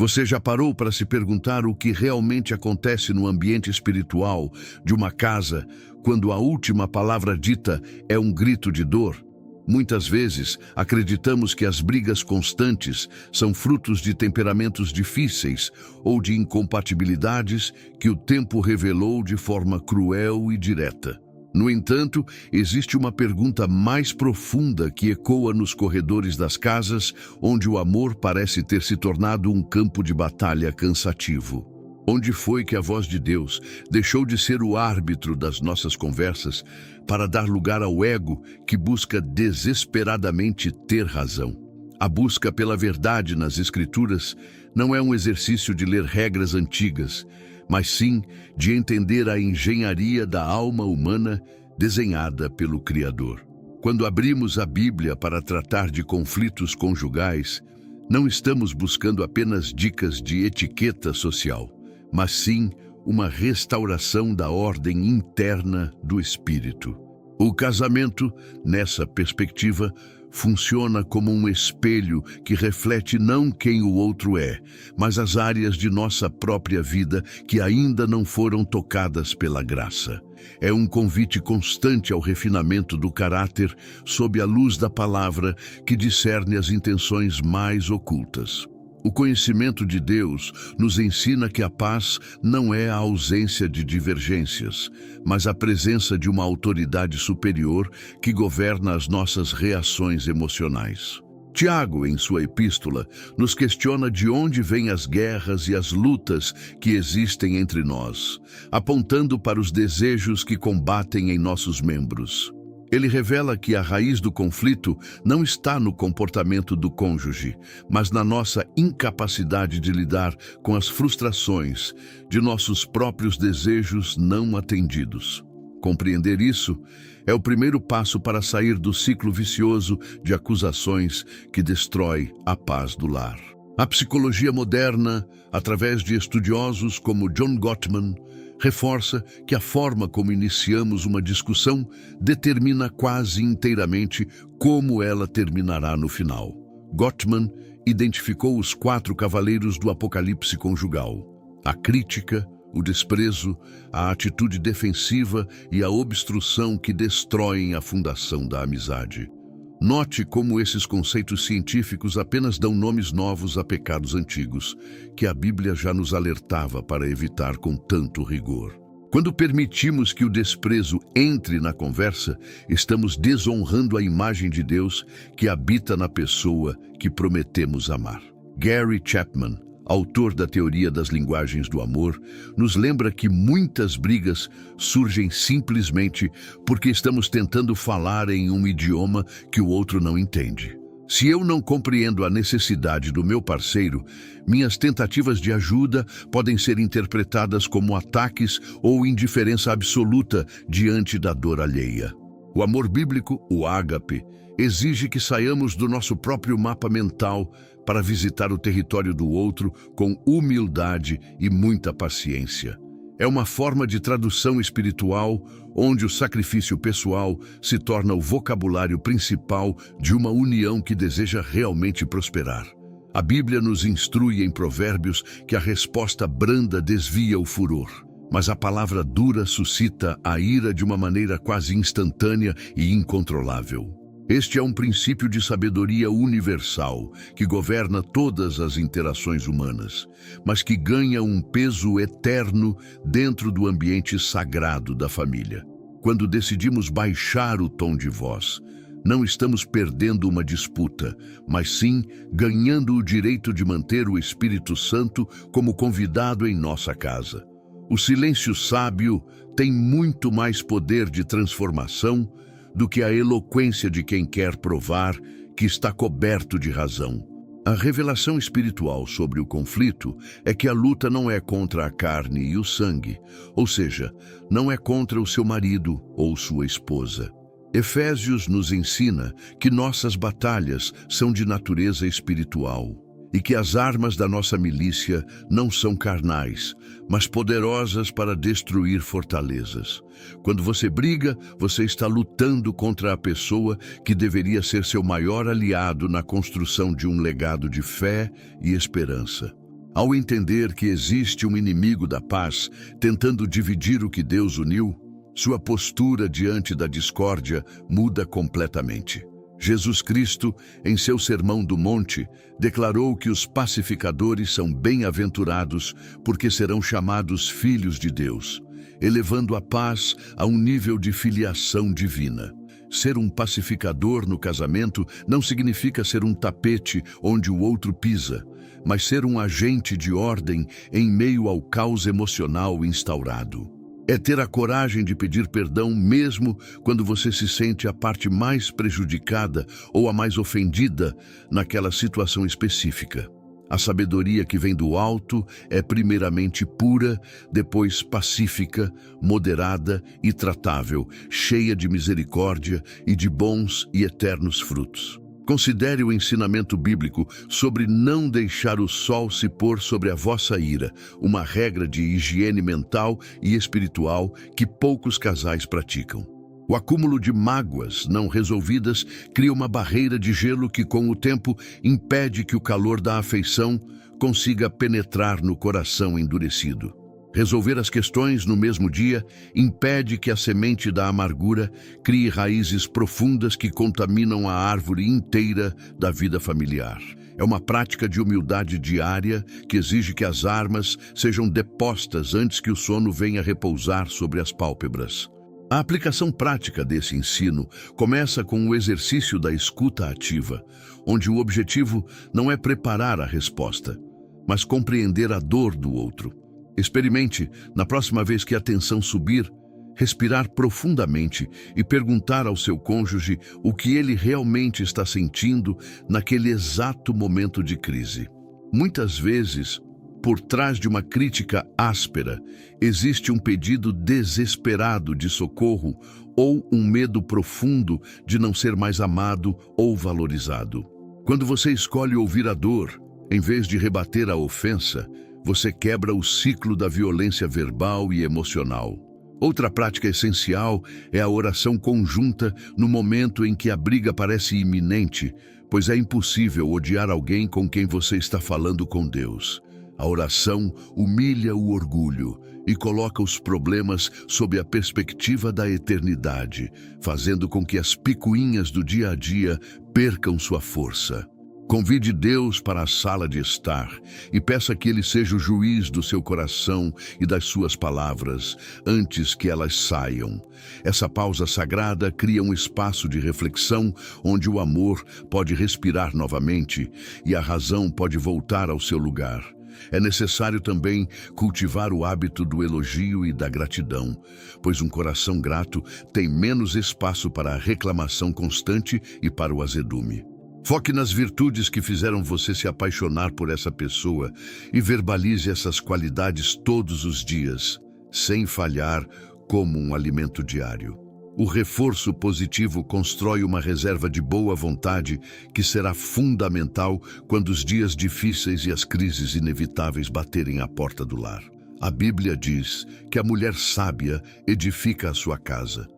Você já parou para se perguntar o que realmente acontece no ambiente espiritual de uma casa quando a última palavra dita é um grito de dor? Muitas vezes acreditamos que as brigas constantes são frutos de temperamentos difíceis ou de incompatibilidades que o tempo revelou de forma cruel e direta. No entanto, existe uma pergunta mais profunda que ecoa nos corredores das casas, onde o amor parece ter se tornado um campo de batalha cansativo. Onde foi que a voz de Deus deixou de ser o árbitro das nossas conversas para dar lugar ao ego que busca desesperadamente ter razão? A busca pela verdade nas Escrituras não é um exercício de ler regras antigas, mas sim de entender a engenharia da alma humana desenhada pelo Criador. Quando abrimos a Bíblia para tratar de conflitos conjugais, não estamos buscando apenas dicas de etiqueta social, mas sim uma restauração da ordem interna do espírito. O casamento, nessa perspectiva, funciona como um espelho que reflete não quem o outro é, mas as áreas de nossa própria vida que ainda não foram tocadas pela graça. É um convite constante ao refinamento do caráter sob a luz da palavra que discerne as intenções mais ocultas. O conhecimento de Deus nos ensina que a paz não é a ausência de divergências, mas a presença de uma autoridade superior que governa as nossas reações emocionais. Tiago, em sua epístola, nos questiona de onde vêm as guerras e as lutas que existem entre nós, apontando para os desejos que combatem em nossos membros. Ele revela que a raiz do conflito não está no comportamento do cônjuge, mas na nossa incapacidade de lidar com as frustrações de nossos próprios desejos não atendidos. Compreender isso é o primeiro passo para sair do ciclo vicioso de acusações que destrói a paz do lar. A psicologia moderna, através de estudiosos como John Gottman, reforça que a forma como iniciamos uma discussão determina quase inteiramente como ela terminará no final. Gottman identificou os 4 cavaleiros do apocalipse conjugal: a crítica, o desprezo, a atitude defensiva e a obstrução que destroem a fundação da amizade. Note como esses conceitos científicos apenas dão nomes novos a pecados antigos, que a Bíblia já nos alertava para evitar com tanto rigor. Quando permitimos que o desprezo entre na conversa, estamos desonrando a imagem de Deus que habita na pessoa que prometemos amar. Gary Chapman, autor da Teoria das Linguagens do Amor, nos lembra que muitas brigas surgem simplesmente porque estamos tentando falar em um idioma que o outro não entende. Se eu não compreendo a necessidade do meu parceiro, minhas tentativas de ajuda podem ser interpretadas como ataques ou indiferença absoluta diante da dor alheia. O amor bíblico, o ágape, exige que saiamos do nosso próprio mapa mental para visitar o território do outro com humildade e muita paciência. É uma forma de tradução espiritual onde o sacrifício pessoal se torna o vocabulário principal de uma união que deseja realmente prosperar. A Bíblia nos instrui em Provérbios que a resposta branda desvia o furor, mas a palavra dura suscita a ira de uma maneira quase instantânea e incontrolável. Este é um princípio de sabedoria universal que governa todas as interações humanas, mas que ganha um peso eterno dentro do ambiente sagrado da família. Quando decidimos baixar o tom de voz, não estamos perdendo uma disputa, mas sim ganhando o direito de manter o Espírito Santo como convidado em nossa casa. O silêncio sábio tem muito mais poder de transformação do que a eloquência de quem quer provar que está coberto de razão. A revelação espiritual sobre o conflito é que a luta não é contra a carne e o sangue, ou seja, não é contra o seu marido ou sua esposa. Efésios nos ensina que nossas batalhas são de natureza espiritual e que as armas da nossa milícia não são carnais, mas poderosas para destruir fortalezas. Quando você briga, você está lutando contra a pessoa que deveria ser seu maior aliado na construção de um legado de fé e esperança. Ao entender que existe um inimigo da paz tentando dividir o que Deus uniu, sua postura diante da discórdia muda completamente. Jesus Cristo, em seu Sermão do Monte, declarou que os pacificadores são bem-aventurados porque serão chamados filhos de Deus, elevando a paz a um nível de filiação divina. Ser um pacificador no casamento não significa ser um tapete onde o outro pisa, mas ser um agente de ordem em meio ao caos emocional instaurado. É ter a coragem de pedir perdão mesmo quando você se sente a parte mais prejudicada ou a mais ofendida naquela situação específica. A sabedoria que vem do alto é primeiramente pura, depois pacífica, moderada e tratável, cheia de misericórdia e de bons e eternos frutos. Considere o ensinamento bíblico sobre não deixar o sol se pôr sobre a vossa ira, uma regra de higiene mental e espiritual que poucos casais praticam. O acúmulo de mágoas não resolvidas cria uma barreira de gelo que, com o tempo, impede que o calor da afeição consiga penetrar no coração endurecido. Resolver as questões no mesmo dia impede que a semente da amargura crie raízes profundas que contaminam a árvore inteira da vida familiar. É uma prática de humildade diária que exige que as armas sejam depostas antes que o sono venha repousar sobre as pálpebras. A aplicação prática desse ensino começa com o exercício da escuta ativa, onde o objetivo não é preparar a resposta, mas compreender a dor do outro. Experimente, na próxima vez que a tensão subir, respirar profundamente e perguntar ao seu cônjuge o que ele realmente está sentindo naquele exato momento de crise. Muitas vezes, por trás de uma crítica áspera, existe um pedido desesperado de socorro ou um medo profundo de não ser mais amado ou valorizado. Quando você escolhe ouvir a dor, em vez de rebater a ofensa, você quebra o ciclo da violência verbal e emocional. Outra prática essencial é a oração conjunta no momento em que a briga parece iminente, pois é impossível odiar alguém com quem você está falando com Deus. A oração humilha o orgulho e coloca os problemas sob a perspectiva da eternidade, fazendo com que as picuinhas do dia a dia percam sua força. Convide Deus para a sala de estar e peça que Ele seja o juiz do seu coração e das suas palavras, antes que elas saiam. Essa pausa sagrada cria um espaço de reflexão onde o amor pode respirar novamente e a razão pode voltar ao seu lugar. É necessário também cultivar o hábito do elogio e da gratidão, pois um coração grato tem menos espaço para a reclamação constante e para o azedume. Foque nas virtudes que fizeram você se apaixonar por essa pessoa e verbalize essas qualidades todos os dias, sem falhar, como um alimento diário. O reforço positivo constrói uma reserva de boa vontade que será fundamental quando os dias difíceis e as crises inevitáveis baterem à porta do lar. A Bíblia diz que a mulher sábia edifica a sua casa,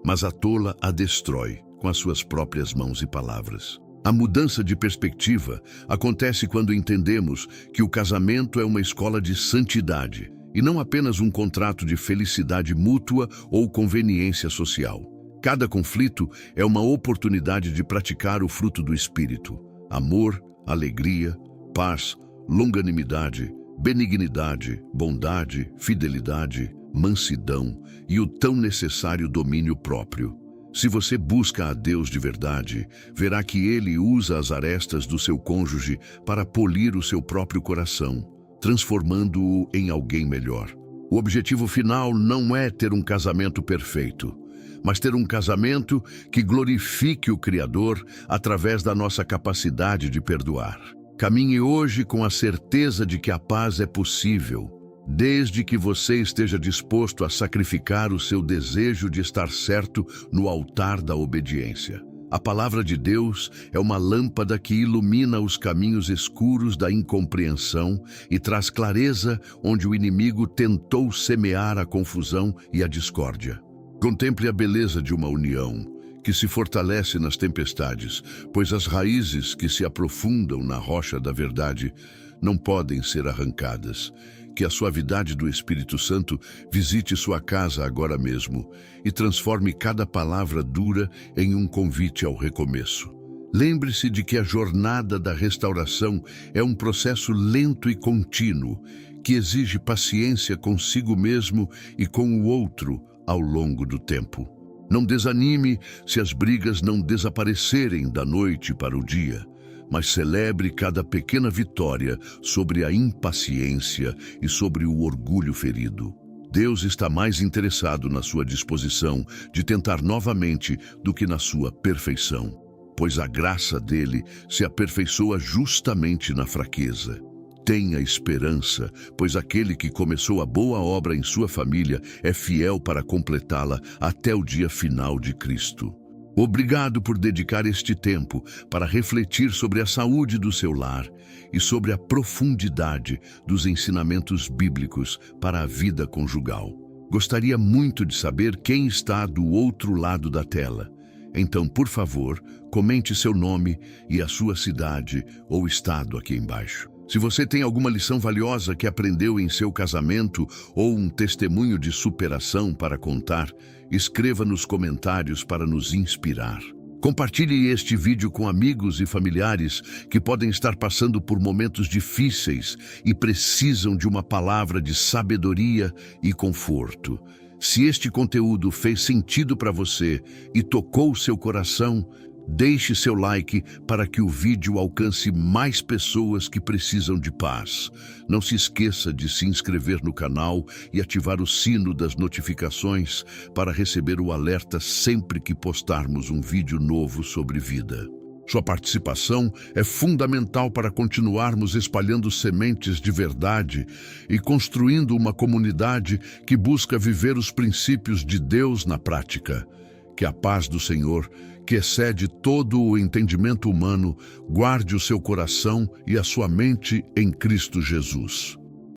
mas a tola a destrói com as suas próprias mãos e palavras. A mudança de perspectiva acontece quando entendemos que o casamento é uma escola de santidade e não apenas um contrato de felicidade mútua ou conveniência social. Cada conflito é uma oportunidade de praticar o fruto do Espírito: amor, alegria, paz, longanimidade, benignidade, bondade, fidelidade, mansidão e o tão necessário domínio próprio. Se você busca a Deus de verdade, verá que Ele usa as arestas do seu cônjuge para polir o seu próprio coração, transformando-o em alguém melhor. O objetivo final não é ter um casamento perfeito, mas ter um casamento que glorifique o Criador através da nossa capacidade de perdoar. Caminhe hoje com a certeza de que a paz é possível, desde que você esteja disposto a sacrificar o seu desejo de estar certo no altar da obediência. A palavra de Deus é uma lâmpada que ilumina os caminhos escuros da incompreensão e traz clareza onde o inimigo tentou semear a confusão e a discórdia. Contemple a beleza de uma união que se fortalece nas tempestades, pois as raízes que se aprofundam na rocha da verdade não podem ser arrancadas. Que a suavidade do Espírito Santo visite sua casa agora mesmo e transforme cada palavra dura em um convite ao recomeço. Lembre-se de que a jornada da restauração é um processo lento e contínuo, que exige paciência consigo mesmo e com o outro ao longo do tempo. Não desanime se as brigas não desaparecerem da noite para o dia, mas celebre cada pequena vitória sobre a impaciência e sobre o orgulho ferido. Deus está mais interessado na sua disposição de tentar novamente do que na sua perfeição, pois a graça dele se aperfeiçoa justamente na fraqueza. Tenha esperança, pois aquele que começou a boa obra em sua família é fiel para completá-la até o dia final de Cristo. Obrigado por dedicar este tempo para refletir sobre a saúde do seu lar e sobre a profundidade dos ensinamentos bíblicos para a vida conjugal. Gostaria muito de saber quem está do outro lado da tela. Então, por favor, comente seu nome e a sua cidade ou estado aqui embaixo. Se você tem alguma lição valiosa que aprendeu em seu casamento ou um testemunho de superação para contar, escreva nos comentários para nos inspirar. Compartilhe este vídeo com amigos e familiares que podem estar passando por momentos difíceis e precisam de uma palavra de sabedoria e conforto. Se este conteúdo fez sentido para você e tocou seu coração, deixe seu like para que o vídeo alcance mais pessoas que precisam de paz. Não se esqueça de se inscrever no canal e ativar o sino das notificações para receber o alerta sempre que postarmos um vídeo novo sobre vida. Sua participação é fundamental para continuarmos espalhando sementes de verdade e construindo uma comunidade que busca viver os princípios de Deus na prática. Que a paz do Senhor, que excede todo o entendimento humano, guarde o seu coração e a sua mente em Cristo Jesus.